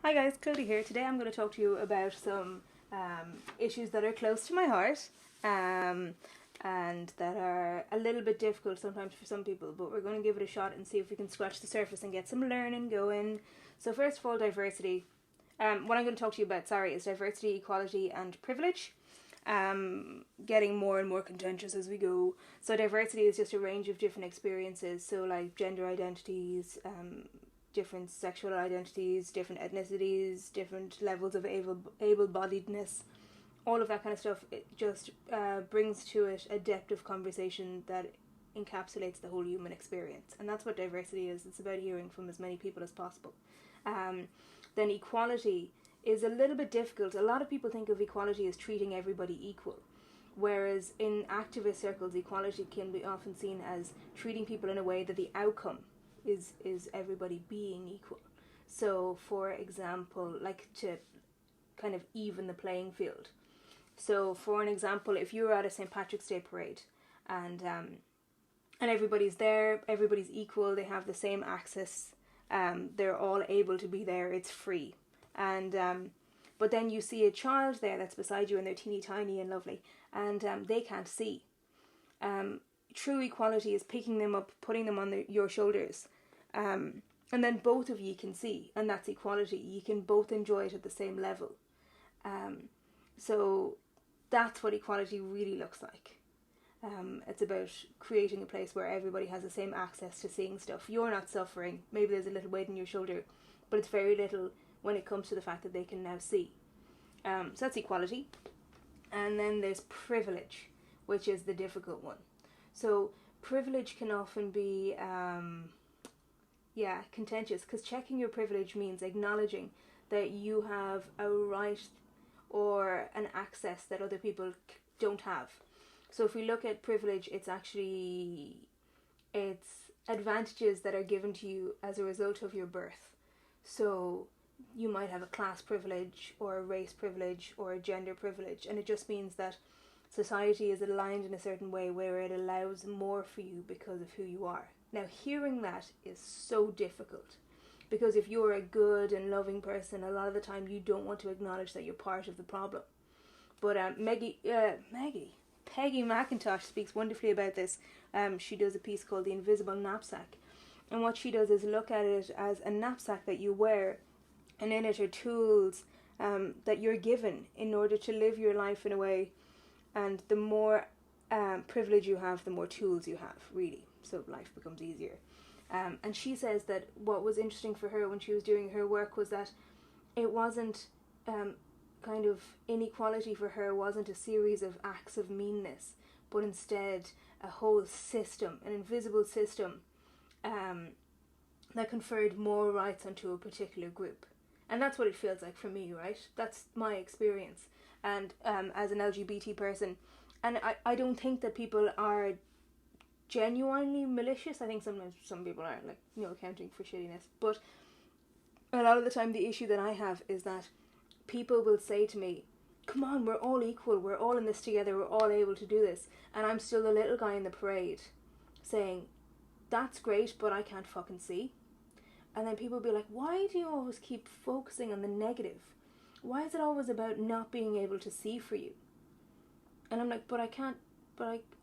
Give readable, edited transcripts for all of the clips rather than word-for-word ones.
Hi guys, Cody here. Today I'm going to talk to you about some issues that are close to my heart um, and that are a little bit difficult sometimes for some people, but we're going to give it a shot and see if we can scratch the surface and get some learning going. So first of all, diversity. What I'm going to talk to you about, is diversity, equality and privilege. Getting more and more contentious as we go. So diversity is just a range of different experiences, so like gender identities, different sexual identities, different ethnicities, different levels of able-bodiedness, all of that kind of stuff. It just brings to it a depth of conversation that encapsulates the whole human experience, and that's what diversity is. It's about hearing from as many people as possible. Then equality is a little bit difficult. A lot of people think of equality as treating everybody equal, whereas in activist circles, equality can be often seen as treating people in a way that the outcome is everybody being equal. So, for example, like to kind of even the playing field. So, for an example, if you're at a St. Patrick's Day parade and everybody's there, everybody's equal, they have the same access, they're all able to be there, it's free. And but then you see a child there that's beside you and they're teeny tiny and lovely, and they can't see. True equality is picking them up, putting them on your shoulders, and then both of you can see, and that's equality. You can both enjoy it at the same level. So that's what equality really looks like. It's about creating a place where everybody has the same access to seeing stuff. You're not suffering. Maybe there's a little weight in your shoulder, but it's very little when it comes to the fact that they can now see. So that's equality. And then there's privilege, which is the difficult one. So privilege can often be, contentious, because checking your privilege means acknowledging that you have a right or an access that other people don't have. So if we look at privilege, it's advantages that are given to you as a result of your birth. So you might have a class privilege or a race privilege or a gender privilege, and it just means that society is aligned in a certain way where it allows more for you because of who you are. Now, hearing that is so difficult, because if you're a good and loving person, a lot of the time you don't want to acknowledge that you're part of the problem. But Peggy McIntosh speaks wonderfully about this. She does a piece called The Invisible Knapsack, and what she does is look at it as a knapsack that you wear, and in it are tools that you're given in order to live your life in a way, and the more privilege you have, the more tools you have, really. So life becomes easier. And she says that what was interesting for her when she was doing her work was that it wasn't kind of inequality for her, wasn't a series of acts of meanness, but instead a whole system, an invisible system that conferred more rights onto a particular group. And that's what it feels like for me, right? That's my experience. And as an LGBT person, and I don't think that people are genuinely malicious. I think sometimes some people are, like, accounting for shittiness. But a lot of the time the issue that I have is that people will say to me, come on, we're all equal, we're all in this together, we're all able to do this. And I'm still the little guy in the parade saying, that's great, but I can't fucking see. And then people will be like, why do you always keep focusing on the negative? Why is it always about not being able to see for you? And I'm like,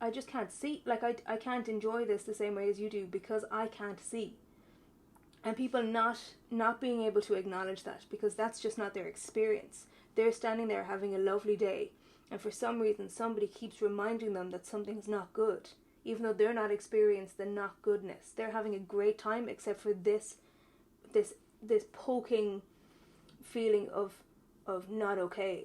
I just can't see. Like, I can't enjoy this the same way as you do because I can't see. And people not being able to acknowledge that, because that's just not their experience. They're standing there having a lovely day, and for some reason somebody keeps reminding them that something's not good, even though they're not experiencing the not goodness. They're having a great time, except for this poking feeling of not okay,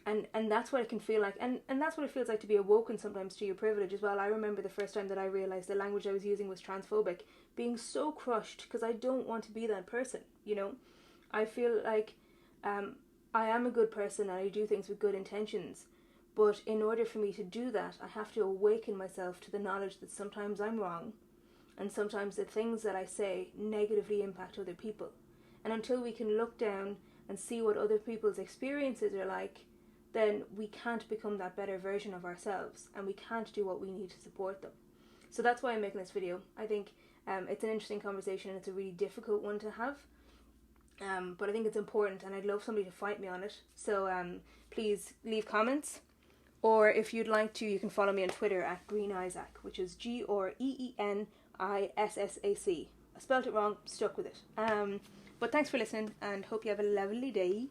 and that's what it can feel like, and that's what it feels like to be awoken sometimes to your privilege as well. I remember the first time that I realized the language I was using was transphobic, being so crushed because I don't want to be that person. I feel like I am a good person and I do things with good intentions, but in order for me to do that, I have to awaken myself to the knowledge that sometimes I'm wrong, and sometimes the things that I say negatively impact other people. And until we can look down and see what other people's experiences are like, then we can't become that better version of ourselves, and we can't do what we need to support them. So that's why I'm making this video. I think it's an interesting conversation, and it's a really difficult one to have. But I think it's important, and I'd love somebody to fight me on it. So please leave comments. Or if you'd like to, you can follow me on Twitter at Green Isaac, which is GREENISSAC. I spelled it wrong, stuck with it. But thanks for listening, and hope you have a lovely day.